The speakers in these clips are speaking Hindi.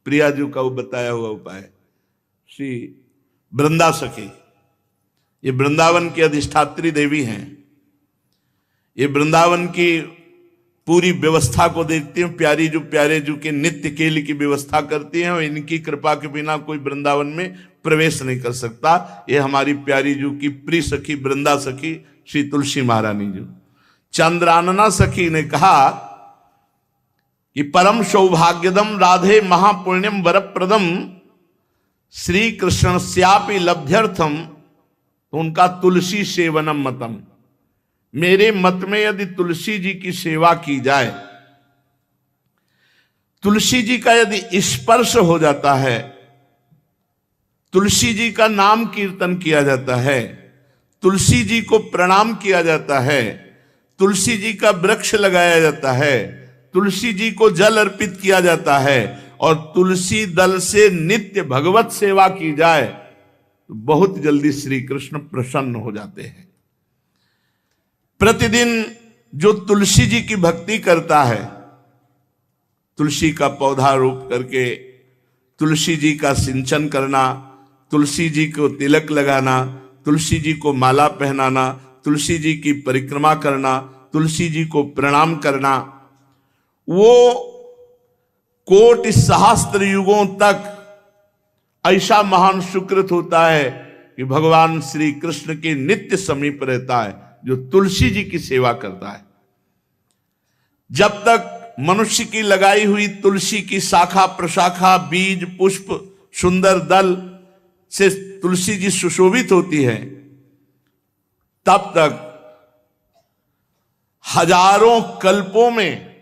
प्रियाजू का वो बताया हुआ उपाय। श्री वृंदा सखी, ये वृंदावन की अधिष्ठात्री देवी हैं। ये वृंदावन की पूरी व्यवस्था को देखती हैं। प्यारे जू के नित्य केली की व्यवस्था करती हैं और इनकी कृपा के बिना कोई वृंदावन में प्रवेश नहीं कर सकता। ये हमारी प्यारी जू की प्रिय सखी वृंदा सखी श्री तुलसी महारानी जी। चंद्रानना सखी ने कहा कि परम सौभाग्यदम राधे महापुण्यम वरप्रदम श्री कृष्ण श्यापि लभ्यर्थम, तो उनका तुलसी सेवनम मतम। मेरे मत में यदि तुलसी जी की सेवा की जाए, तुलसी जी का यदि स्पर्श हो जाता है, तुलसी जी का नाम कीर्तन किया जाता है, तुलसी जी को प्रणाम किया जाता है, तुलसी जी का वृक्ष लगाया जाता है, तुलसी जी को जल अर्पित किया जाता है और तुलसी दल से नित्य भगवत सेवा की जाए, तो बहुत जल्दी श्री कृष्ण प्रसन्न हो जाते हैं। प्रतिदिन जो तुलसी जी की भक्ति करता है, तुलसी का पौधा रोप करके तुलसी जी का सिंचन करना, तुलसी जी को तिलक लगाना, तुलसी जी को माला पहनाना, तुलसी जी की परिक्रमा करना, तुलसी जी को प्रणाम करना, वो कोटि सहस्त्र युगों तक ऐसा महान सुकृत होता है कि भगवान श्री कृष्ण के नित्य समीप रहता है जो तुलसी जी की सेवा करता है। जब तक मनुष्य की लगाई हुई तुलसी की शाखा प्रशाखा बीज पुष्प सुंदर दल से तुलसी जी सुशोभित होती है, तब तक हजारों कल्पों में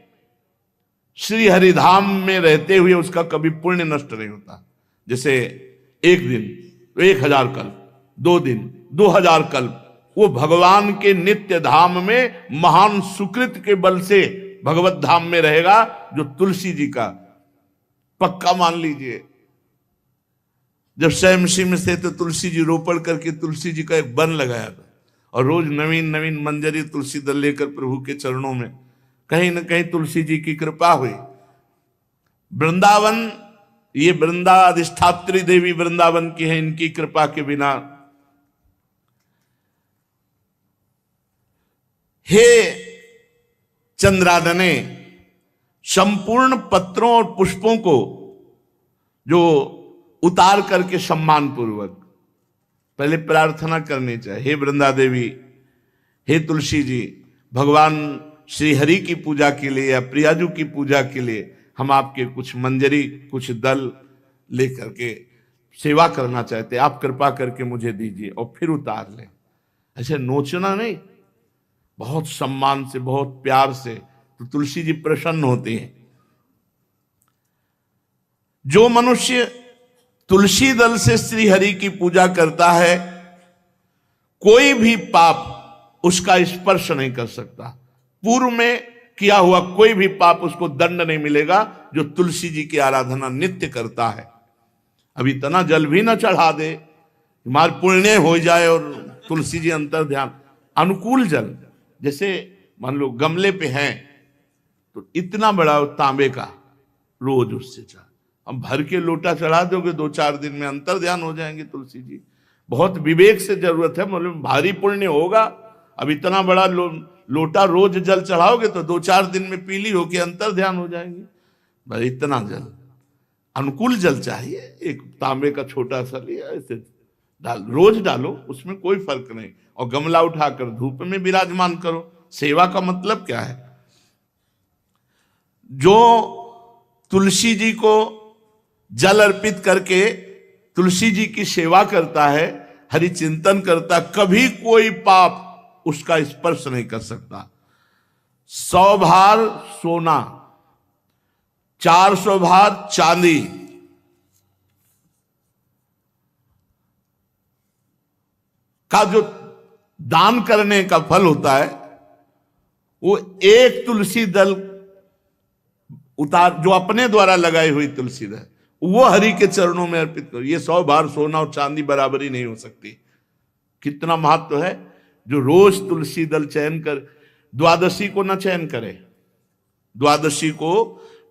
श्री हरिधाम में रहते हुए उसका कभी पुण्य नष्ट नहीं होता। जैसे एक दिन तो 1000 कल्प, 2 दिन 2000 कल्प वो भगवान के नित्य धाम में महान सुकृत के बल से भगवत धाम में रहेगा, जो तुलसी जी का पक्का मान लीजिए। जब स्वयं में से तो तुलसी जी रोपण करके तुलसी जी का एक वन लगाया था और रोज नवीन नवीन मंजरी तुलसी दल लेकर प्रभु के चरणों में, कहीं न कहीं तुलसी जी की कृपा हुई। वृंदावन, ये वृंदा अधिष्ठात्री देवी वृंदावन की है, इनकी कृपा के बिना। हे चंद्रादने, संपूर्ण पत्रों और पुष्पों को जो उतार करके सम्मान पूर्वक पहले प्रार्थना करनी चाहिए। हे वृंदा देवी, हे तुलसी जी, भगवान श्री हरि की पूजा के लिए या प्रियाजू की पूजा के लिए हम आपके कुछ मंजरी कुछ दल लेकर के सेवा करना चाहते हैं, आप कृपा करके मुझे दीजिए, और फिर उतार लें। ऐसे नोचना नहीं, बहुत सम्मान से बहुत प्यार से, तो तुलसी जी प्रसन्न होते हैं। जो मनुष्य तुलसी दल से श्री हरि की पूजा करता है, कोई भी पाप उसका स्पर्श नहीं कर सकता। पूर्व में किया हुआ कोई भी पाप उसको दंड नहीं मिलेगा, जो तुलसी जी की आराधना नित्य करता है। अब इतना जल भी ना चढ़ा दे, हमार पुण्य हो जाए और तुलसी जी अंतर ध्यान। अनुकूल जल, जैसे मान लो गमले पे हैं तो इतना बड़ा तांबे का रोज उससे चढ़ा, अब भर के लोटा चढ़ा दोगे 2-4 दिन में अंतर ध्यान हो जाएंगे तुलसी जी। बहुत विवेक से जरूरत है, मतलब भारी पुण्य होगा। अब इतना बड़ा लोटा रोज जल चढ़ाओगे तो 2-4 दिन में पीली होके अंतर ध्यान हो जाएंगे। भाई इतना जल, अनुकूल जल चाहिए। एक तांबे का छोटा सा लिया, ऐसे डाल, रोज डालो, उसमें कोई फर्क नहीं। और गमला उठाकर धूप में विराजमान करो। सेवा का मतलब क्या है? जो तुलसी जी को जल अर्पित करके तुलसी जी की सेवा करता है, हरि चिंतन करता, कभी कोई पाप उसका स्पर्श नहीं कर सकता। 100 भार सोना, 400 भार चांदी, का जो दान करने का फल होता है, वो एक तुलसी दल उतार, जो अपने द्वारा लगाई हुई तुलसी दल, वो हरि के चरणों में अर्पित करो। ये 100 भार सोना और चांदी बराबरी नहीं हो सकती। कितना महत्व है। जो रोज तुलसी दल चयन कर, द्वादशी को न चयन करे, द्वादशी को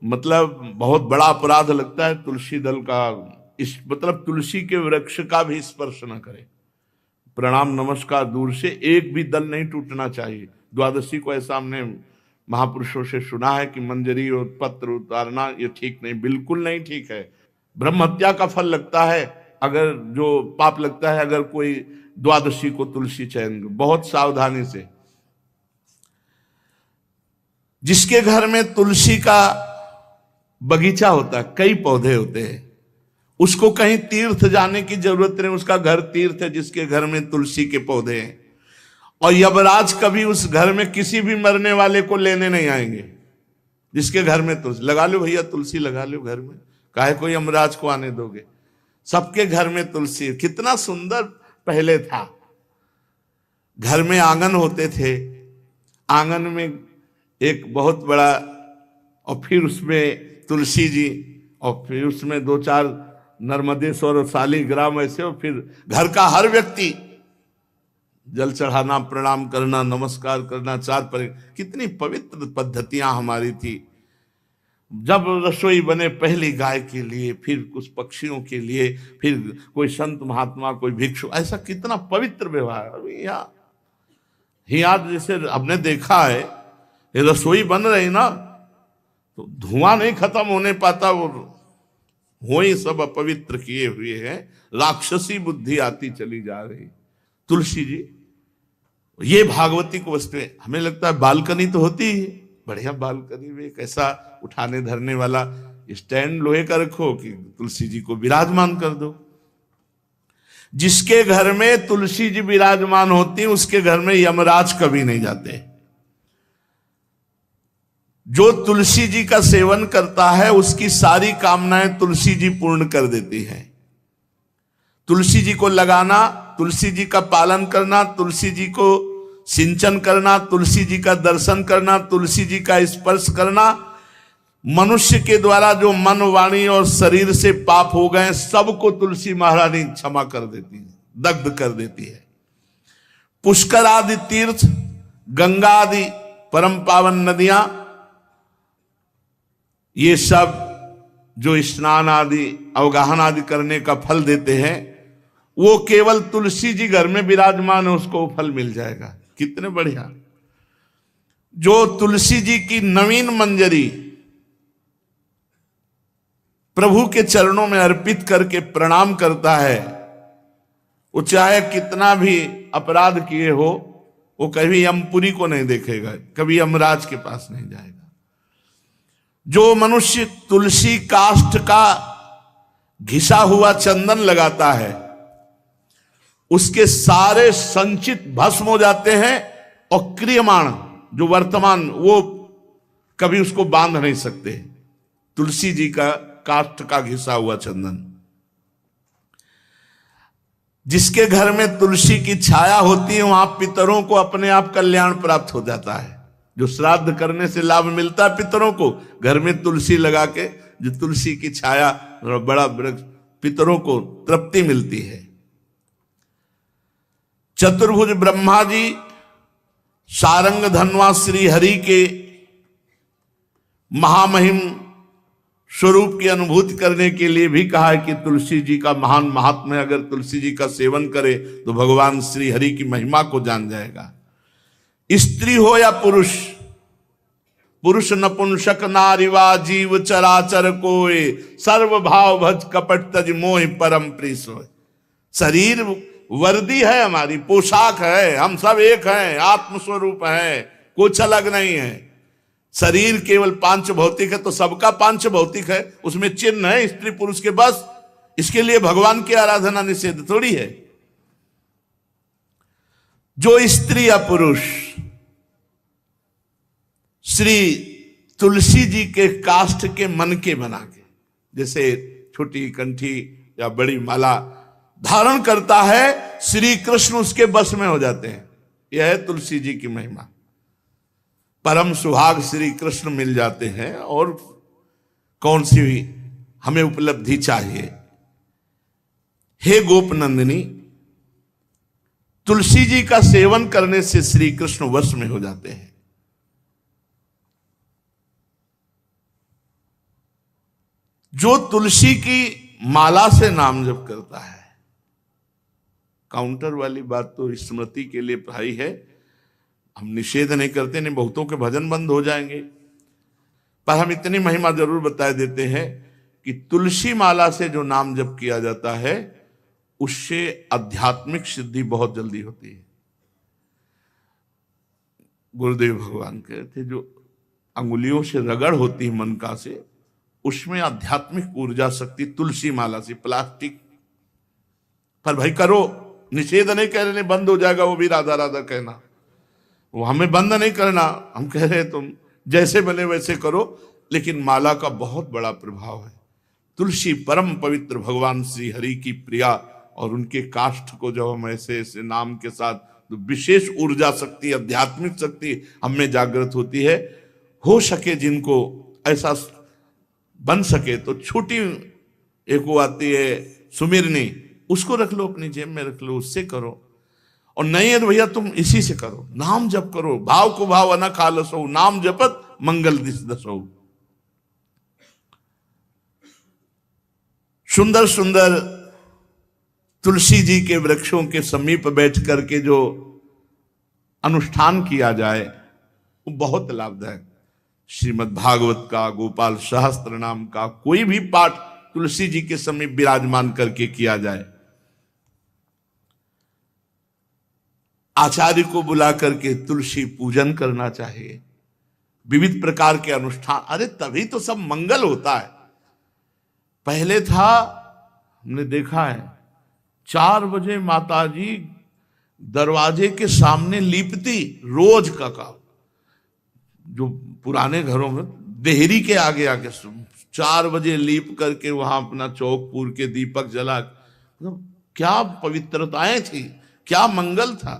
मतलब बहुत बड़ा अपराध लगता है तुलसी दल का, इस मतलब तुलसी के वृक्ष का भी स्पर्श न करे। प्रणाम नमस्कार दूर से, एक भी दल नहीं टूटना चाहिए। द्वादशी को ऐसा हमने महापुरुषों से सुना है कि मंजरी और पत्र उतारना ये ठीक नहीं, बिल्कुल नहीं ठीक है। ब्रह्म हत्या का फल लगता है, अगर जो पाप लगता है अगर कोई द्वादशी को तुलसी चयन, बहुत सावधानी से। जिसके घर में तुलसी का बगीचा होता है, कई पौधे होते हैं, उसको कहीं तीर्थ जाने की जरूरत नहीं, उसका घर तीर्थ है जिसके घर में तुलसी के पौधे हैं। और यमराज कभी उस घर में किसी भी मरने वाले को लेने नहीं आएंगे जिसके घर में तुलसी। लगा लो भैया तुलसी लगा लो घर में, काहे कोई यमराज को आने दोगे? सबके घर में तुलसी। कितना सुंदर पहले था, घर में आंगन होते थे, आंगन में एक बहुत बड़ा, और फिर उसमें तुलसी जी, और फिर उसमें दो चार नर्मदेश्वर और शालिग्राम ऐसे, और फिर घर का हर व्यक्ति जल चढ़ाना, प्रणाम करना, नमस्कार करना, चार पर। कितनी पवित्र पद्धतियां हमारी थी। जब रसोई बने पहली गाय के लिए, फिर कुछ पक्षियों के लिए, फिर कोई संत महात्मा, कोई भिक्षु, ऐसा कितना पवित्र व्यवहार। अभी यहाँ जैसे हमने देखा है, ये रसोई बन रही ना तो धुआं नहीं खत्म होने पाता, वो ही सब अपवित्र किए हुए हैं, राक्षसी बुद्धि आती चली जा रही। तुलसी जी, ये भागवती को वस्तु है। हमें लगता है बालकनी तो होती ही, बढ़िया बालकनी में एक ऐसा उठाने धरने वाला स्टैंड लोहे का रखो कि तुलसी जी को विराजमान कर दो। जिसके घर में तुलसी जी विराजमान होती, उसके घर में यमराज कभी नहीं जाते। जो तुलसी जी का सेवन करता है उसकी सारी कामनाएं तुलसी जी पूर्ण कर देती हैं। तुलसी जी को लगाना, तुलसी जी का पालन करना, तुलसी जी को सिंचन करना, तुलसी जी का दर्शन करना, तुलसी जी का स्पर्श करना, मनुष्य के द्वारा जो मन, वाणी और शरीर से पाप हो गए सबको तुलसी महारानी क्षमा कर देती है, दग्ध कर देती है। पुष्कर आदि तीर्थ, गंगा आदि परम पावन नदियां, ये सब जो स्नान आदि अवगाहन आदि करने का फल देते हैं, वो केवल तुलसी जी घर में विराजमान है उसको फल मिल जाएगा। कितने बढ़िया। जो तुलसी जी की नवीन मंजरी प्रभु के चरणों में अर्पित करके प्रणाम करता है, वो चाहे कितना भी अपराध किए हो, वो कभी यमपुरी को नहीं देखेगा, कभी यमराज के पास नहीं जाएगा। जो मनुष्य तुलसी काष्ठ का घिसा हुआ चंदन लगाता है, उसके सारे संचित भस्म हो जाते हैं, और क्रियमाण जो वर्तमान, वो कभी उसको बांध नहीं सकते। तुलसी जी का काष्ठ का घिसा हुआ चंदन। जिसके घर में तुलसी की छाया होती है वहां पितरों को अपने आप कल्याण प्राप्त हो जाता है। जो श्राद्ध करने से लाभ मिलता है पितरों को, घर में तुलसी लगा के जो तुलसी की छाया, बड़ा वृक्ष, पितरों को तृप्ति मिलती है। चतुर्भुज ब्रह्मा जी सारंग धनवा श्री हरि के महामहिम स्वरूप की अनुभूति करने के लिए भी कहा है कि तुलसी जी का महान महात्म्य, अगर तुलसी जी का सेवन करे तो भगवान श्री हरि की महिमा को जान जाएगा। स्त्री हो या पुरुष, पुरुष नपुंसक नारीवा जीव चराचर कोय, सर्व भाव भज कपट तज मोह परम प्रिय सोय। शरीर वर्दी है, हमारी पोशाक है, हम सब एक हैं, आत्मस्वरूप है, कुछ अलग नहीं है। शरीर केवल पांच भौतिक है तो सबका पांच भौतिक है, उसमें चिन्ह है स्त्री पुरुष के, बस। इसके लिए भगवान की आराधना निषेध थोड़ी है। जो स्त्री या पुरुष श्री तुलसी जी के काष्ठ के मन के बना के, जैसे छोटी कंठी या बड़ी माला धारण करता है, श्री कृष्ण उसके बस में हो जाते हैं। यह है तुलसी जी की महिमा। परम सुहाग श्री कृष्ण मिल जाते हैं, और कौन सी भी हमें उपलब्धि चाहिए। हे गोपनंदिनी, तुलसी जी का सेवन करने से श्री कृष्ण वश में हो जाते हैं। जो तुलसी की माला से नाम जप करता है, काउंटर वाली बात तो स्मृति के लिए भाई है, हम निषेध नहीं करते, नहीं बहुतों के भजन बंद हो जाएंगे, पर हम इतनी महिमा जरूर बता देते हैं कि तुलसी माला से जो नाम जप किया जाता है उससे आध्यात्मिक सिद्धि बहुत जल्दी होती है। गुरुदेव भगवान कहते थे जो अंगुलियों से रगड़ होती है मन का से, उसमें आध्यात्मिक ऊर्जा शक्ति तुलसी माला से। प्लास्टिक पर भाई करो, निषेध नहीं कह रहे, बंद हो जाएगा वो भी राधा राधा कहना, वो हमें बंद नहीं करना, हम कह रहे तुम जैसे बने वैसे करो, लेकिन माला का बहुत बड़ा प्रभाव है। तुलसी परम पवित्र भगवान श्री हरि की प्रिया, और उनके काष्ठ को जब हम ऐसे ऐसे नाम के साथ, तो विशेष ऊर्जा शक्ति, आध्यात्मिक शक्ति हम में जागृत होती है। हो सके जिनको ऐसा बन सके तो छोटी एक वो आती है सुमिरनी, उसको रख लो, अपनी जेब में रख लो, उससे करो। और नहीं है तो भैया तुम इसी से करो, नाम जप करो, भाव को भाव अना खालसो, नाम जपत मंगल दिस दसो। सुंदर सुंदर तुलसी जी के वृक्षों के समीप बैठ करके जो अनुष्ठान किया जाए वो बहुत लाभदायक। श्रीमद् भागवत का, गोपाल सहस्त्र नाम का कोई भी पाठ तुलसी जी के समीप विराजमान करके किया जाए, आचार्य को बुला करके तुलसी पूजन करना चाहिए, विविध प्रकार के अनुष्ठान, अरे तभी तो सब मंगल होता है। पहले था, हमने देखा है, 4 बजे माताजी दरवाजे के सामने लीपती, रोज का काम। जो पुराने घरों में देहरी के आगे आके 4 बजे लीप करके वहां अपना चौकपुर के दीपक जला, मतलब क्या पवित्रताएं थी, क्या मंगल था।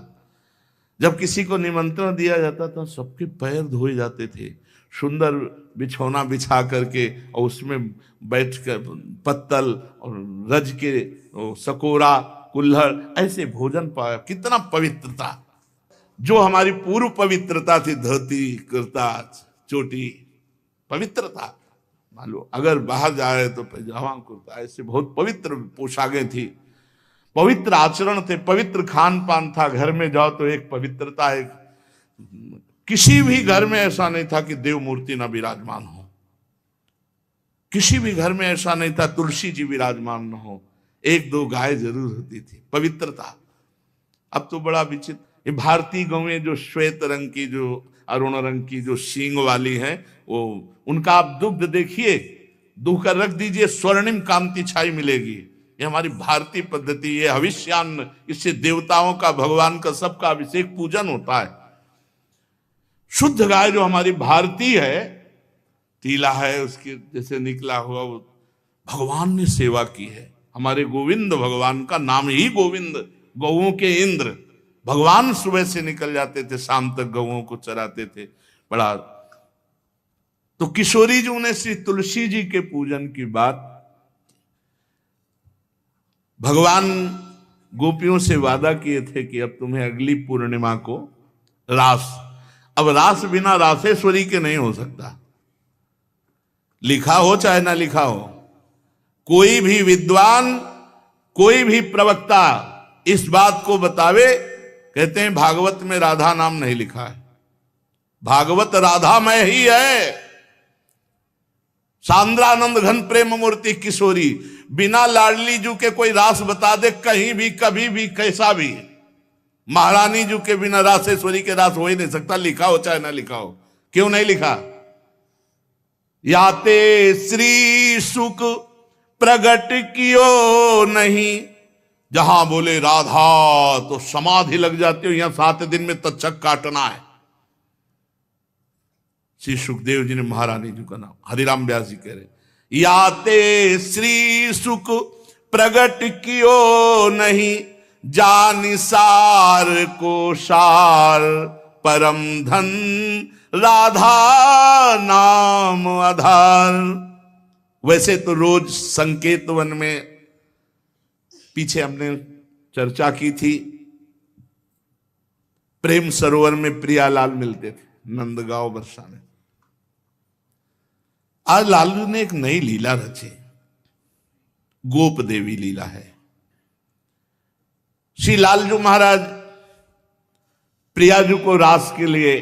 जब किसी को निमंत्रण दिया जाता था सबके पैर धोए जाते थे, सुंदर बिछौना बिछा करके, और उसमें बैठ कर पत्तल और रज के सकोरा कुल्हड़ ऐसे भोजन पाया। कितना पवित्रता, जो हमारी पूर्व पवित्रता थी, धोती कुर्ता चोटी, पवित्रता। मान लो अगर बाहर जा रहे तो पैजामा कुर्ता, ऐसे बहुत पवित्र पोशाकें थी, पवित्र आचरण थे, पवित्र खान पान था। घर में जाओ तो एक पवित्रता है। किसी भी घर में ऐसा नहीं था कि देव मूर्ति ना विराजमान हो, किसी भी घर में ऐसा नहीं था तुलसी जी विराजमान न हो, 1-2 गाय जरूर होती थी, पवित्रता। अब तो बड़ा विचित्र, ये भारतीय गौएं जो श्वेत रंग की, जो अरुण रंग की, जो सींग वाली हैं, वो उनका आप दुग्ध देखिए, दूह कर रख दीजिए, स्वर्णिम कांति छाई मिलेगी। ये हमारी भारतीय पद्धति, ये हविष्यान्न, इससे देवताओं का, भगवान का, सबका अभिषेक पूजन होता है। शुद्ध गाय जो हमारी भारतीय है, तीला है उसके जैसे निकला हुआ, वो भगवान ने सेवा की है। हमारे गोविंद भगवान का नाम ही गोविंद, गौओं के इंद्र। भगवान सुबह से निकल जाते थे, शाम तक गौओं को चराते थे। बड़ा तो किशोरी जी ने श्री तुलसी जी के पूजन की बात, भगवान गोपियों से वादा किए थे कि अब तुम्हें अगली पूर्णिमा को रास, अब रास बिना रासेश्वरी के नहीं हो सकता, लिखा हो चाहे ना लिखा हो। कोई भी विद्वान, कोई भी प्रवक्ता इस बात को बतावे, कहते हैं भागवत में राधा नाम नहीं लिखा है, भागवत राधामय ही है। सांद्रानंद घन प्रेम मूर्ति किशोरी, बिना लाडली जू के कोई रास बता दे कहीं भी, कभी भी, कैसा भी, महारानी जू के बिना रासेश्वरी के रास हो ही नहीं सकता, लिखा हो चाहे ना लिखा हो। क्यों नहीं लिखा? याते श्री सुख प्रगट कियो नहीं, जहां बोले राधा तो समाधि लग जाती हो, यहां 7 दिन में तक्षक काटना है। श्री सुखदेव जी ने महारानी जी का नाम, हरिराम व्यास जी कह रहे, याते श्री सुख प्रगट कियो नहीं, जानि सार को सार परम धन, राधा नाम आधार। वैसे तो रोज संकेत वन में, पीछे हमने चर्चा की थी, प्रेम सरोवर में प्रियालाल मिलते थे, नंदगांव बरसाने। आज लालू ने एक नई लीला रची, गोप देवी लीला है। श्री लालजू महाराज प्रियाजू को रास के लिए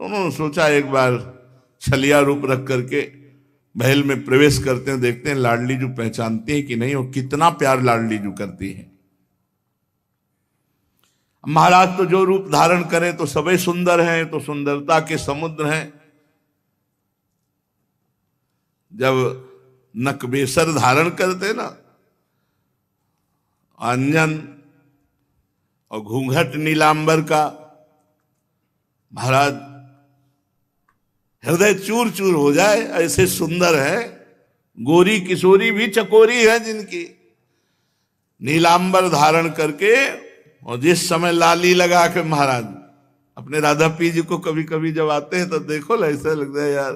उन्होंने सोचा एक बार छलिया रूप रख करके महल में प्रवेश करते हैं, देखते हैं लाडली जू पहचानती है कि नहीं, और कितना प्यार लाडली जू करती है। महाराज तो जो रूप धारण करें तो सभी सुंदर हैं, तो सुंदरता के समुद्र हैं। जब नकबेसर धारण करते ना, अंजन और घूंघट नीलांबर का, महाराज हृदय चूर चूर हो जाए, ऐसे सुंदर है। गोरी किशोरी भी चकोरी है जिनकी, नीलांबर धारण करके, और जिस समय लाली लगा के महाराज अपने राधा पी जी को कभी कभी जब आते हैं तो देखो ऐसा लगता है यार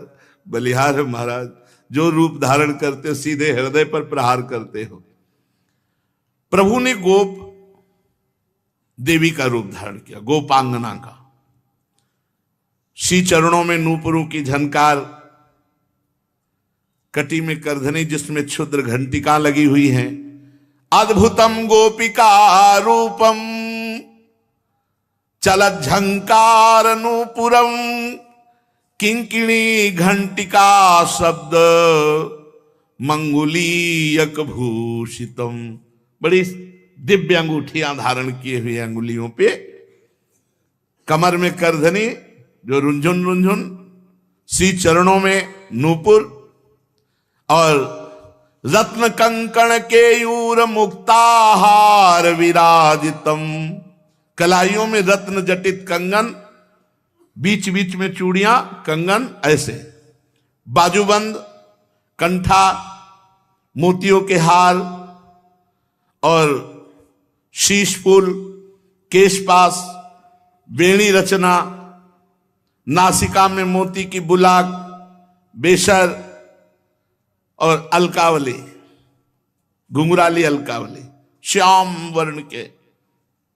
बलिहार है महाराज, जो रूप धारण करते सीधे हृदय पर प्रहार करते हो। प्रभु ने गोप देवी का रूप धारण किया, गोपांगना का। श्री चरणों में नूपुरों की झनकार, कटी में करधनी जिसमें क्षुद्र घंटिका लगी हुई हैं। अद्भुतम गोपिका रूपम चलत झंकार नूपुरम किंकिणी घंटिका शब्द मंगुलीयक भूषितम। बड़ी दिव्य अंगूठियां धारण किए हुए अंगुलियों पे, कमर में करधनी जो रुंझुन रुंझुन, श्री चरणों में नूपुर, और रत्न कंकण केयूर मुक्ताहार विराजितम। कलाइयों में रत्न जटित कंगन, बीच बीच में चूड़ियां, कंगन ऐसे, बाजूबंद, कंठा, मोतियों के हार और शीश फूल, केशपास, वेणी रचना, नासिका में मोती की बुलाक, बेशर और अलकावली, घुंघराली अलकावली, श्याम वर्ण के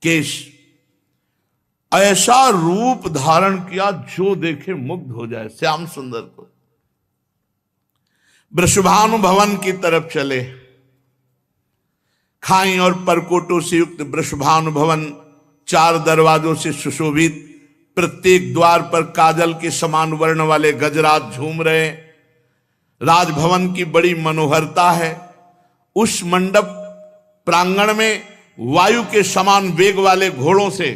केश। ऐसा रूप धारण किया जो देखे मुग्ध हो जाए श्याम सुंदर को। वृषभानु भवन की तरफ चले। खाई और परकोटों से युक्त वृषभानु भवन 4 दरवाजों से सुशोभित, प्रत्येक द्वार पर काजल के समान वर्ण वाले गजराज झूम रहे। राजभवन की बड़ी मनोहरता है। उस मंडप प्रांगण में वायु के समान वेग वाले घोड़ों से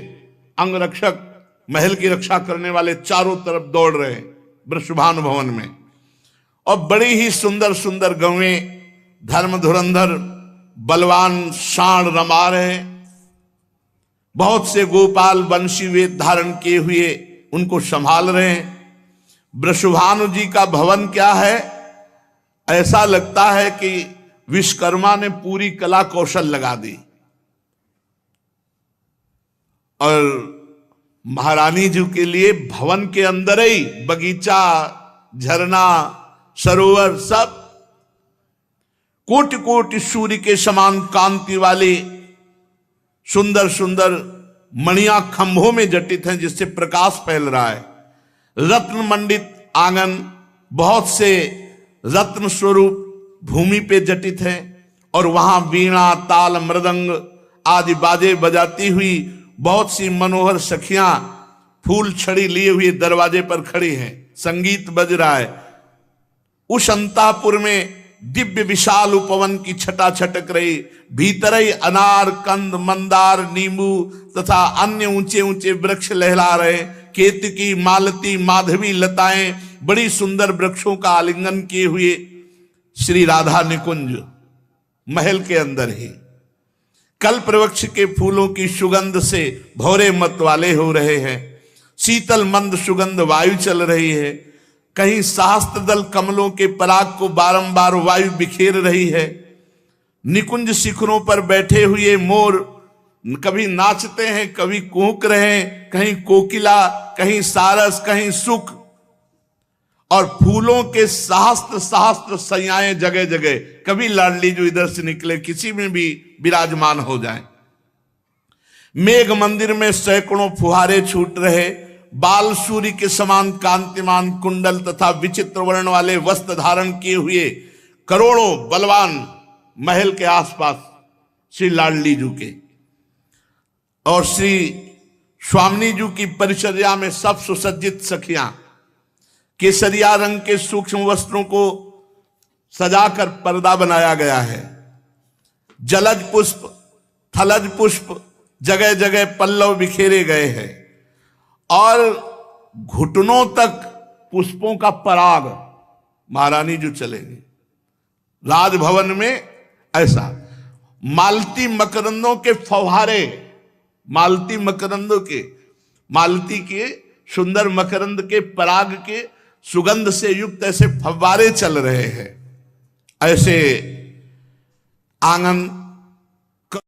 अंगरक्षक, महल की रक्षा करने वाले चारों तरफ दौड़ रहे हैं वृषभानु भवन में। और बड़ी ही सुंदर सुंदर गौएं, धर्म धुरंधर बलवान साण रमा रहे हैं। बहुत से गोपाल बंशी वेद धारण किए हुए उनको संभाल रहे हैं। वृषभानु जी का भवन क्या है, ऐसा लगता है कि विश्वकर्मा ने पूरी कला कौशल लगा दी। और महारानी जी के लिए भवन के अंदर ही बगीचा, झरना, सरोवर, सब कोटि कोटि सूर्य के समान कांति वाली सुंदर सुंदर मणियां खंभों में जटित हैं, जिससे प्रकाश फैल रहा है। रत्न मंडित आंगन, बहुत से रत्न स्वरूप भूमि पे जटित हैं, और वहां वीणा, ताल, मृदंग आदि बाजे बजाती हुई बहुत सी मनोहर सखियां फूल छड़ी लिए हुए दरवाजे पर खड़ी हैं, संगीत बज रहा है। उस अंतापुर में दिव्य विशाल उपवन की छटा छटक रही। भीतर ही अनार, कंद, मंदार, नींबू तथा अन्य ऊंचे ऊंचे वृक्ष लहला रहे। केतकी, मालती, माधवी लताएं बड़ी सुंदर वृक्षों का आलिंगन किए हुए श्री राधा निकुंज महल के अंदर ही कल्प वृक्ष के फूलों की सुगंध से भौरे मत वाले हो रहे हैं। शीतल मंद सुगंध वायु चल रही है। कहीं सहस्त्र दल कमलों के पराग को बारंबार वायु बिखेर रही है। निकुंज शिखरों पर बैठे हुए मोर कभी नाचते हैं, कभी कूक रहे हैं, कहीं कोकिला, कहीं सारस, कहीं सुख। और फूलों के सहस्त्र सहस्त्र सैयाएं जगह जगह, कभी लाडली जो इधर से निकले किसी में भी विराजमान हो जाएं। मेघ मंदिर में सैकड़ों फुहारे छूट रहे। बाल सूर्य के समान कांतिमान कुंडल तथा विचित्र वर्ण वाले वस्त्र धारण किए हुए करोड़ों बलवान महल के आसपास श्री लाडली जी के, और श्री स्वामिनी जी की परिचर्या में सब सुसज्जित सखियां केसरिया रंग के सूक्ष्म वस्त्रों को सजाकर पर्दा बनाया गया है। जलज पुष्प, थलज पुष्प, जगह जगह पल्लव बिखेरे गए हैं और घुटनों तक पुष्पों का पराग महारानी जो चलेंगे राजभवन में। ऐसा मालती मकरंदों के फव्वारे, मालती मकरंदों के, मालती के सुंदर मकरंद के पराग के सुगंध से युक्त ऐसे फव्वारे चल रहे हैं। ऐसे आंगन